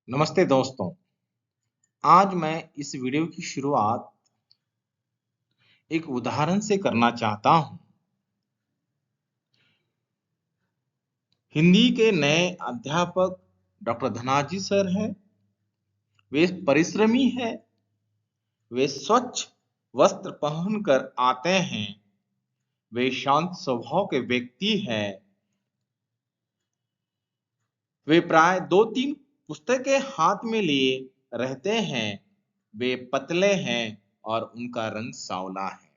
नमस्ते दोस्तों। आज मैं इस वीडियो की शुरुआत एक उदाहरण से करना चाहता हूँ। हिंदी के नए अध्यापक डॉक्टर धनाजी सर हैं। वे परिश्रमी हैं। वे स्वच्छ वस्त्र पहनकर आते हैं। वे शांत स्वभाव के व्यक्ति हैं। वे प्राय 2-3 पुस्तकें हाथ में लिए रहते हैं। वे पतले हैं और उनका रंग सांवला है।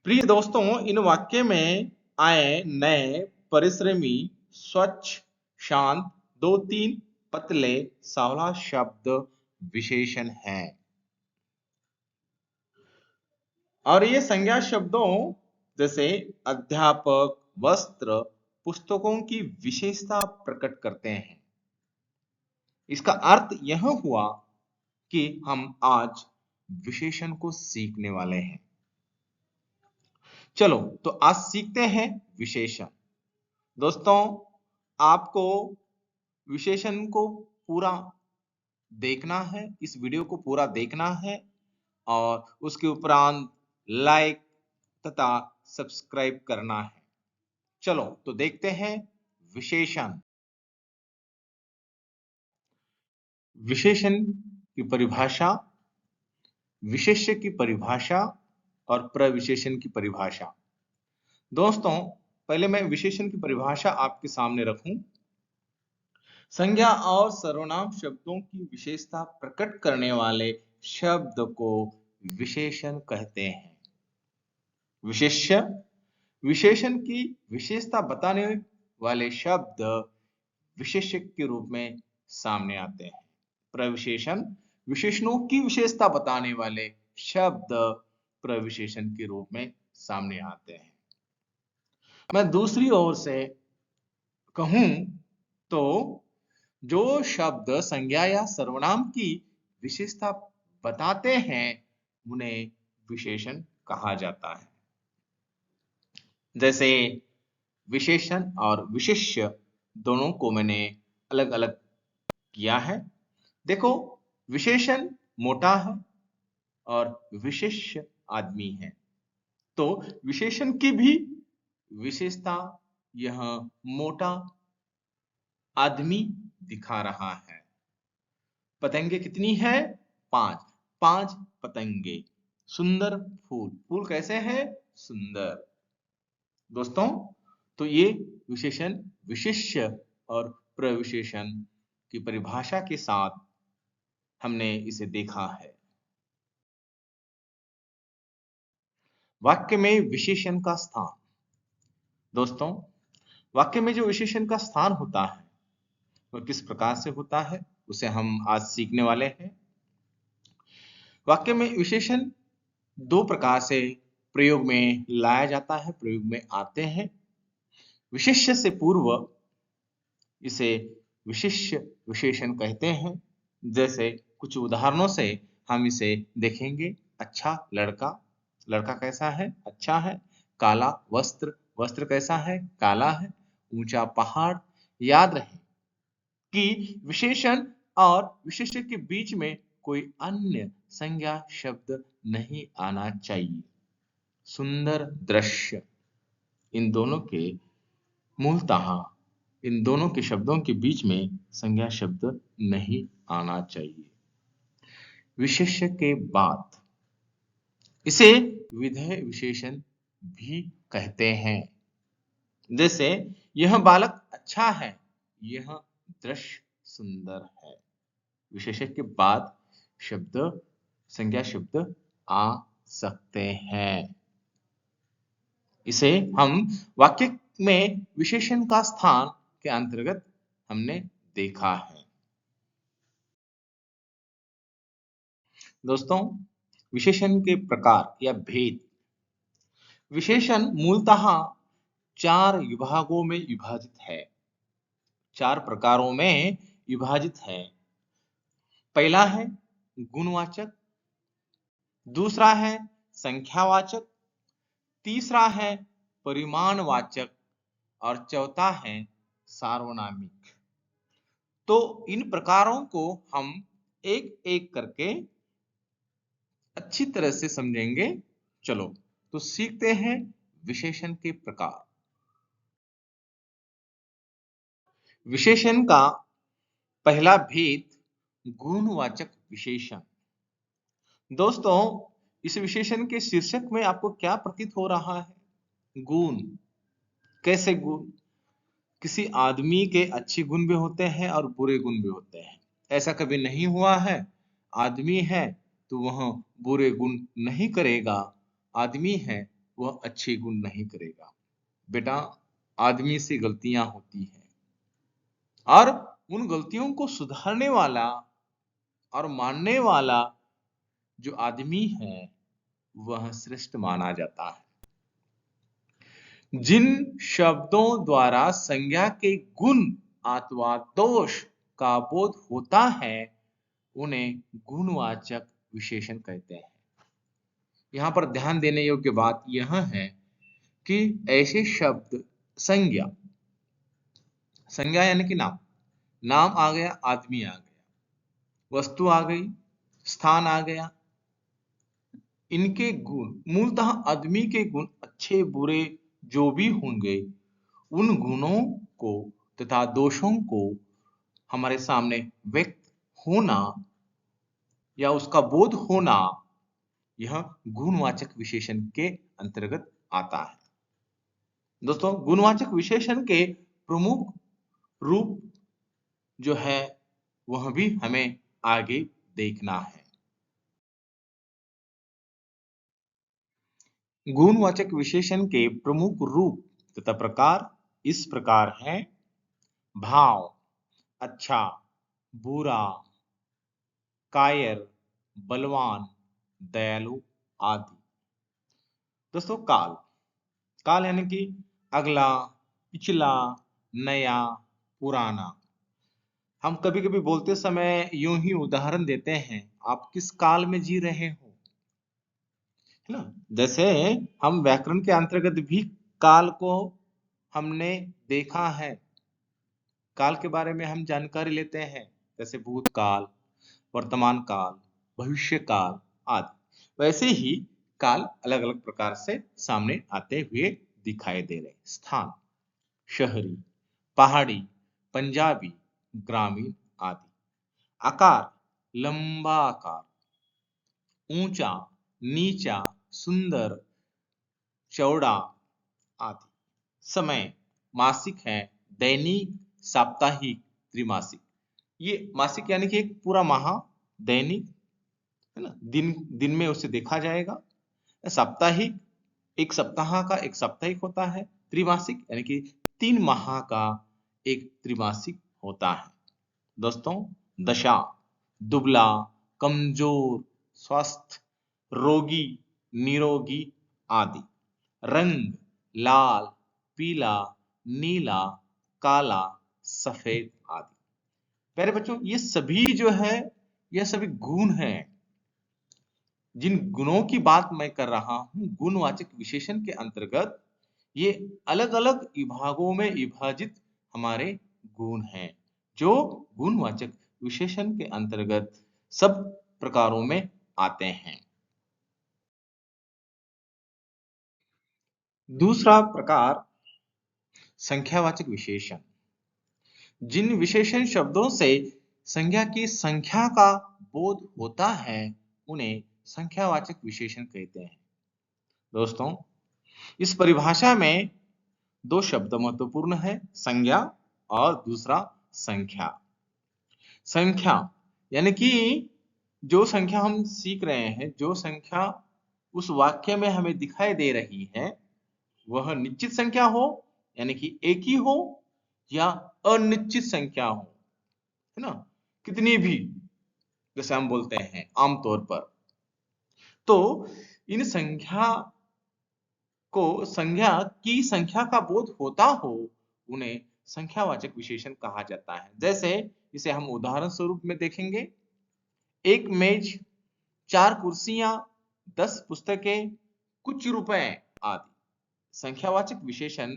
प्रिय दोस्तों, इन वाक्य में आए नए, परिश्रमी, स्वच्छ, शांत, 2-3 पतले, सांवला शब्द विशेषण हैं। और ये संज्ञा शब्दों जैसे अध्यापक, वस्त्र, पुस्तकों की विशेषता प्रकट करते हैं। इसका अर्थ यह हुआ कि हम आज विशेषण को सीखने वाले हैं। चलो तो आज सीखते हैं विशेषण। दोस्तों, आपको विशेषण को पूरा देखना है, इस वीडियो को पूरा देखना है और उसके उपरांत लाइक तथा सब्सक्राइब करना है। चलो तो देखते हैं विशेषण। विशेषण की परिभाषा, विशेष्य की परिभाषा और प्रविशेषण की परिभाषा। दोस्तों, पहले मैं विशेषण की परिभाषा आपके सामने रखूं। संज्ञा और सर्वनाम शब्दों की विशेषता प्रकट करने वाले शब्द को विशेषण कहते हैं। विशेष्य, विशेषण की विशेषता बताने वाले शब्द विशेष्य के रूप में सामने आते हैं। प्रविशेषण, विशेषणों की विशेषता बताने वाले शब्द प्रविशेषण के रूप में सामने आते हैं। मैं दूसरी ओर से कहूं तो जो शब्द संज्ञा या सर्वनाम की विशेषता बताते हैं उन्हें विशेषण कहा जाता है। जैसे विशेषण और विशेष्य दोनों को मैंने अलग अलग किया है। देखो, विशेषण मोटा है और विशेष्य आदमी है। तो विशेषण की भी विशेषता यह मोटा आदमी दिखा रहा है। पतंगे कितनी है? 5। 5 पतंगे। सुंदर फूल। फूल कैसे है? सुंदर। दोस्तों, तो ये विशेषण विशेष्य और प्रविशेषण की परिभाषा के साथ हमने इसे देखा है। वाक्य में विशेषण का स्थान। दोस्तों, वाक्य में जो विशेषण का स्थान होता है वह किस प्रकार से होता है उसे हम आज सीखने वाले हैं। वाक्य में विशेषण 2 प्रकार से प्रयोग में लाया जाता है, प्रयोग में आते हैं। विशेष्य से पूर्व इसे विशिष्य विशेषण कहते हैं। जैसे कुछ उदाहरणों से हम इसे देखेंगे। अच्छा लड़का, लड़का कैसा है? अच्छा है। काला वस्त्र, वस्त्र कैसा है? काला है। ऊंचा पहाड़। याद रहे कि विशेषण और विशेष्य के बीच में कोई अन्य संज्ञा शब्द नहीं आना चाहिए। सुंदर दृश्य, इन दोनों के मूलतः इन दोनों के शब्दों के बीच में संज्ञा शब्द नहीं आना चाहिए। विशेष्य के बाद इसे विधेय विशेषण भी कहते हैं। जैसे यह बालक अच्छा है, यह दृश्य सुंदर है। विशेष्य के बाद शब्द, संज्ञा शब्द आ सकते हैं। इसे हम वाक्य में विशेषण का स्थान के अंतर्गत हमने देखा है। दोस्तों, विशेषण के प्रकार या भेद। विशेषण मूलतः 4 विभागों में विभाजित है, 4 प्रकारों में विभाजित है। पहला है गुणवाचक, दूसरा है संख्यावाचक, तीसरा है परिमाणवाचक और चौथा है सार्वनामिक। तो इन प्रकारों को हम एक एक करके अच्छी तरह से समझेंगे। चलो तो सीखते हैं विशेषण के प्रकार। विशेषण का पहला भेद गुणवाचक विशेषण। दोस्तों, इस विशेषण के शीर्षक में आपको क्या प्रतीत हो रहा है? गुण। कैसे गुण? किसी आदमी के अच्छे गुण भी होते हैं और बुरे गुण भी होते हैं। ऐसा कभी नहीं हुआ है आदमी है तो वह बुरे गुण नहीं करेगा, आदमी है वह अच्छे गुण नहीं करेगा। बेटा, आदमी से गलतियां होती हैं और उन गलतियों को सुधारने वाला और मानने वाला जो आदमी है वह श्रेष्ठ माना जाता है। जिन शब्दों द्वारा संज्ञा के गुण अथवा दोष का बोध होता है उन्हें गुणवाचक विशेषण कहते हैं। यहां पर ध्यान देने योग्य बात यह है कि ऐसे शब्द संज्ञा, संज्ञा यानी कि नाम, नाम आ गया, आदमी आ गया, वस्तु आ गई, स्थान आ गया, इनके गुण मूलतः आदमी के गुण अच्छे बुरे जो भी होंगे उन गुणों को तथा दोषों को हमारे सामने व्यक्त होना या उसका बोध होना यह गुणवाचक विशेषण के अंतर्गत आता है। दोस्तों, गुणवाचक विशेषण के प्रमुख रूप जो है वह भी हमें आगे देखना है। गुणवाचक विशेषण के प्रमुख रूप तथा प्रकार इस प्रकार हैं: भाव, अच्छा, बुरा, कायर, बलवान, दयालु आदि। दोस्तों, काल, काल यानी कि अगला, पिछला, नया, पुराना। हम कभी कभी बोलते समय यूं ही उदाहरण देते हैं, आप किस काल में जी रहे हो, है ना। जैसे हम व्याकरण के अंतर्गत भी काल को हमने देखा है, काल के बारे में हम जानकारी लेते हैं, जैसे भूतकाल, वर्तमान काल, भविष्य काल आदि। वैसे ही काल अलग अलग प्रकार से सामने आते हुए दिखाई दे रहे। स्थान, शहरी, पहाड़ी, पंजाबी, ग्रामीण आदि। आकार, लंबा आकार, ऊंचा, नीचा, सुंदर, चौड़ा आदि। समय, मासिक है, दैनिक, साप्ताहिक, त्रिमासिक। ये मासिक यानी कि एक पूरा माह, दैनिक है ना, दिन दिन में उसे देखा जाएगा। साप्ताहिक, एक सप्ताह का एक साप्ताहिक होता है। त्रिमासिक यानी कि 3 माह का एक त्रिमासिक होता है। दोस्तों, दशा, दुबला, कमजोर, स्वस्थ, रोगी, निरोगी आदि। रंग, लाल, पीला, नीला, काला, सफेद आदि। प्यारे बच्चों, ये सभी जो है यह सभी गुण हैं। जिन गुणों की बात मैं कर रहा हूं गुणवाचक विशेषण के अंतर्गत, ये अलग अलग विभागों में विभाजित हमारे गुण हैं जो गुणवाचक विशेषण के अंतर्गत सब प्रकारों में आते हैं। दूसरा प्रकार संख्यावाचक विशेषण। जिन विशेषण शब्दों से संज्ञा की संख्या का बोध होता है उन्हें संख्यावाचक विशेषण कहते हैं। दोस्तों, इस परिभाषा में 2 शब्द महत्वपूर्ण है, संज्ञा और दूसरा संख्या। संख्या यानी कि जो संख्या हम सीख रहे हैं, जो संख्या उस वाक्य में हमें दिखाई दे रही है वह निश्चित संख्या हो यानी कि एक ही हो या अनिश्चित संख्या हो, है ना, कितनी भी, जैसे हम बोलते हैं आमतौर पर। तो इन संख्या को संज्ञा की संख्या का बोध होता हो उन्हें संख्यावाचक विशेषण कहा जाता है। जैसे इसे हम उदाहरण स्वरूप में देखेंगे, एक मेज, 4 कुर्सियां, 10 पुस्तकें, कुछ रुपए आदि। संख्यावाचक विशेषण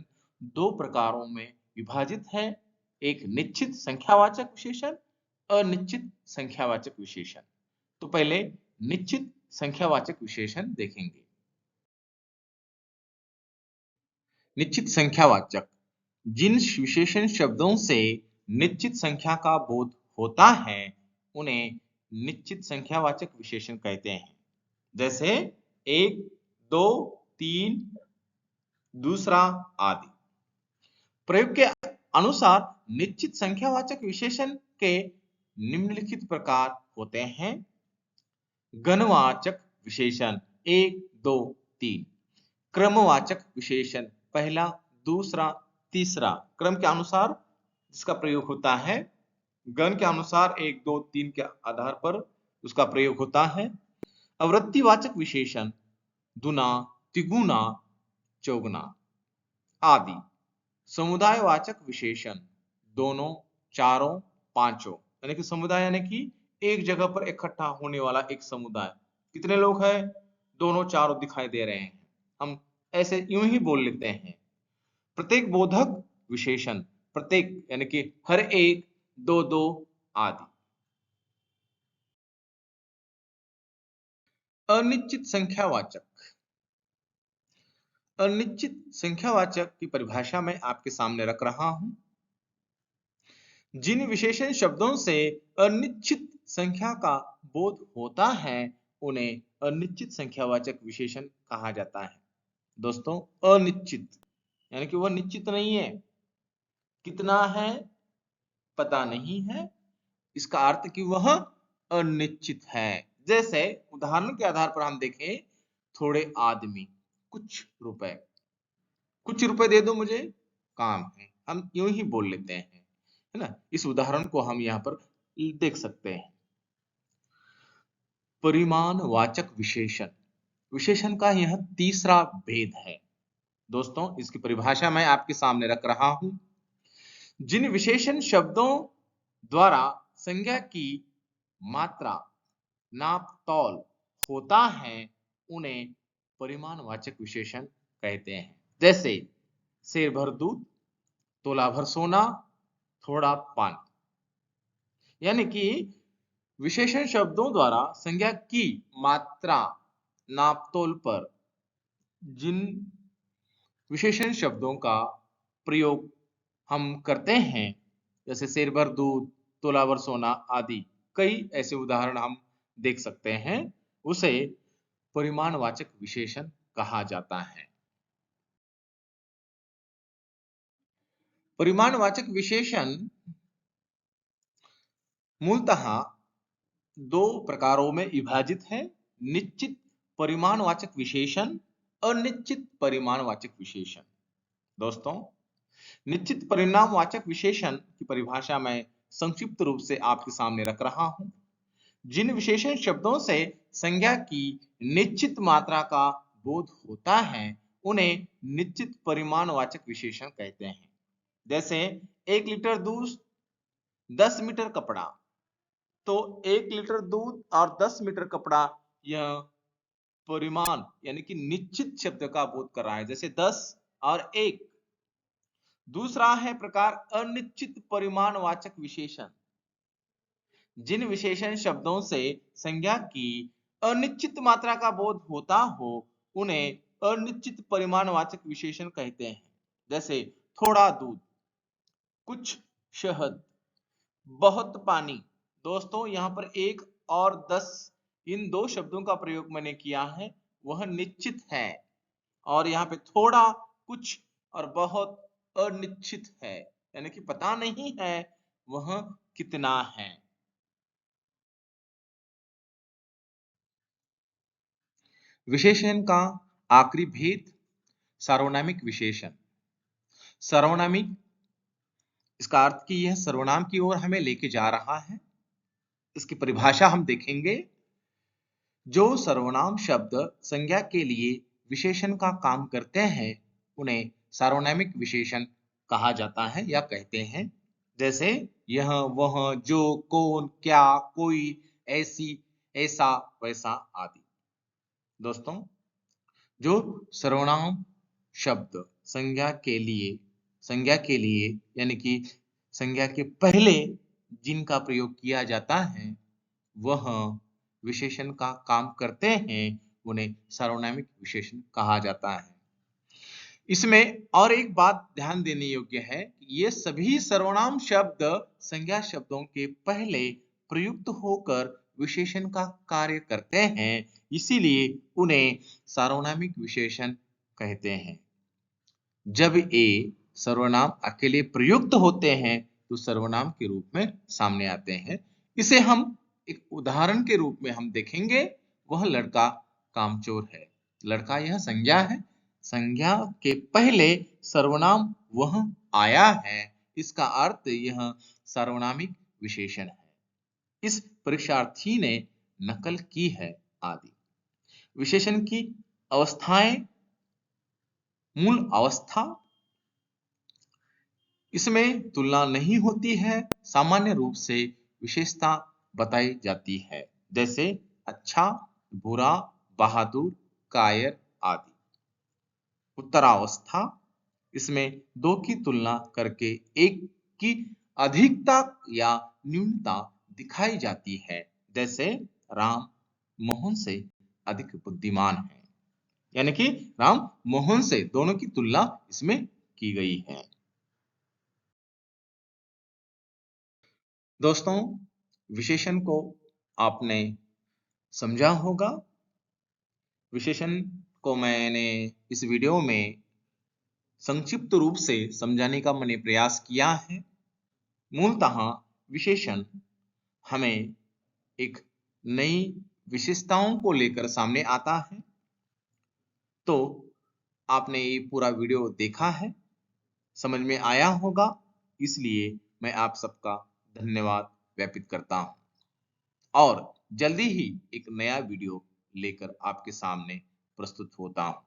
2 प्रकारों में विभाजित है, एक निश्चित संख्यावाचक विशेषण, अनिश्चित संख्यावाचक विशेषण। तो पहले निश्चित संख्यावाचक विशेषण देखेंगे। निश्चित संख्यावाचक, जिन विशेषण शब्दों से निश्चित संख्या का बोध होता है उन्हें निश्चित संख्यावाचक विशेषण कहते हैं। जैसे 1, 2, 3, दूसरा आदि। प्रयोग के अनुसार निश्चित संख्यावाचक विशेषण के निम्नलिखित प्रकार होते हैं। गणवाचक विशेषण 1, 2, 3। क्रमवाचक विशेषण पहला, दूसरा, तीसरा। क्रम के अनुसार जिसका प्रयोग होता है। गण के अनुसार 1, 2, 3 के आधार पर उसका प्रयोग होता है। आवृत्तिवाचक विशेषण दुना, तिगुना, चौगुना आदि। समुदायवाचक विशेषण दोनों, चारों, पांचों। यानी कि समुदाय यानी कि एक जगह पर इकट्ठा होने वाला एक समुदाय। कितने लोग हैं? दोनों, चारों दिखाई दे रहे हैं। हम ऐसे यूं ही बोल लेते हैं। प्रत्येक बोधक विशेषण, प्रत्येक यानी कि हर एक, दो दो आदि। अनिश्चित संख्यावाचक। अनिश्चित संख्यावाचक की परिभाषा मैं आपके सामने रख रहा हूं। जिन विशेषण शब्दों से अनिश्चित संख्या का बोध होता है उन्हें अनिश्चित संख्यावाचक विशेषण कहा जाता है। दोस्तों, अनिश्चित यानी कि वह निश्चित नहीं है। कितना है पता नहीं है, इसका अर्थ कि वह अनिश्चित है। जैसे उदाहरण के आधार पर हम देखें, थोड़े आदमी, कुछ रुपए। कुछ रुपए दे दो मुझे, काम है। हम यूं ही बोल लेते हैं, है ना। इस उदाहरण को हम यहाँ पर देख सकते हैं। परिमाणवाचक विशेषण, विशेषण का यह तीसरा भेद है। दोस्तों, इसकी परिभाषा मैं आपके सामने रख रहा हूं। जिन विशेषण शब्दों द्वारा संज्ञा की मात्रा, नाप तौल होता है उन्हें परिमाणवाचक विशेषण कहते हैं। जैसे सेर भर दूध, तोला भर सोना, थोड़ा पानी। यानी कि विशेषण शब्दों द्वारा संज्ञा की मात्रा, नाप तौल पर जिन विशेषण शब्दों का प्रयोग हम करते हैं, जैसे सेर भर दूध, तोला भर सोना आदि, कई ऐसे उदाहरण हम देख सकते हैं, उसे परिमाणवाचक विशेषण कहा जाता है। परिमाणवाचक विशेषण मूलतः दो प्रकारों में विभाजित है। निश्चित परिमाणवाचक विशेषण, अनिश्चित परिमाणवाचक विशेषण। दोस्तों, निश्चित परिमाणवाचक विशेषण की परिभाषा मैं संक्षिप्त रूप से आपके सामने रख रहा हूं। जिन विशेषण शब्दों से संज्ञा की निश्चित मात्रा का बोध होता है उन्हें निश्चित परिमाणवाचक विशेषण कहते हैं। जैसे 1 लीटर दूध, 10 मीटर कपड़ा। तो 1 लीटर दूध और 10 मीटर कपड़ा, यह परिमाण यानी कि निश्चित शब्द का बोध कर रहा है। जैसे 10 और 1। दूसरा है प्रकार अनिश्चित परिमाणवाचक विशेषण। जिन विशेषण शब्दों से संज्ञा की अनिश्चित मात्रा का बोध होता हो उन्हें अनिश्चित परिमाणवाचक विशेषण कहते हैं। जैसे थोड़ा दूध, कुछ शहद, बहुत पानी। दोस्तों, यहाँ पर 1 और 10 इन दो शब्दों का प्रयोग मैंने किया है, वह निश्चित है। और यहाँ पे थोड़ा, कुछ और बहुत अनिश्चित है, यानी कि पता नहीं है वह कितना है। विशेषण का आखिरी भेद, सार्वनामिक विशेषण। सार्वनामिक, इसका अर्थ कि यह सर्वनाम की ओर हमें लेके जा रहा है। इसकी परिभाषा हम देखेंगे। जो सर्वनाम शब्द संज्ञा के लिए विशेषण का काम करते हैं उन्हें सार्वनामिक विशेषण कहा जाता है या कहते हैं। जैसे यह, वह, जो, कौन, क्या, कोई, ऐसी, ऐसा, वैसा आदि। दोस्तों, जो सर्वनाम शब्द संज्ञा के लिए यानी कि संज्ञा के पहले जिनका प्रयोग किया जाता है वह विशेषण का काम करते हैं, उन्हें सार्वनामिक विशेषण कहा जाता है। इसमें और एक बात ध्यान देने योग्य है कि ये सभी सर्वनाम शब्द संज्ञा शब्दों के पहले प्रयुक्त होकर विशेषण का कार्य करते हैं, इसीलिए उन्हें सार्वनामिक विशेषण कहते हैं। जब ये सर्वनाम अकेले प्रयुक्त होते हैं तो सर्वनाम के रूप में सामने आते हैं। इसे हम एक उदाहरण के रूप में हम देखेंगे, वह लड़का कामचोर है। लड़का यह संज्ञा है, संज्ञा के पहले सर्वनाम वह आया है, इसका अर्थ यह सार्वनामिक विशेषण है। इस परीक्षार्थी ने नकल की है आदि। विशेषण की अवस्थाएं, मूल अवस्था, इसमें तुलना नहीं होती है, सामान्य रूप से विशेषता बताई जाती है, जैसे अच्छा, बुरा, बहादुर, कायर आदि। उत्तरावस्था, इसमें दो की तुलना करके एक की अधिकता या न्यूनता दिखाई जाती है, जैसे राम मोहन से अधिक बुद्धिमान है, यानी कि राम मोहन से दोनों की तुलना इसमें की गई है। दोस्तों, विशेषण को आपने समझा होगा। विशेषण को मैंने इस वीडियो में संक्षिप्त रूप से समझाने का मैंने प्रयास किया है। मूलतः विशेषण हमें एक नई विशेषताओं को लेकर सामने आता है। तो आपने ये पूरा वीडियो देखा है, समझ में आया होगा, इसलिए मैं आप सबका धन्यवाद ज्ञापित करता हूँ और जल्दी ही एक नया वीडियो लेकर आपके सामने प्रस्तुत होता हूँ।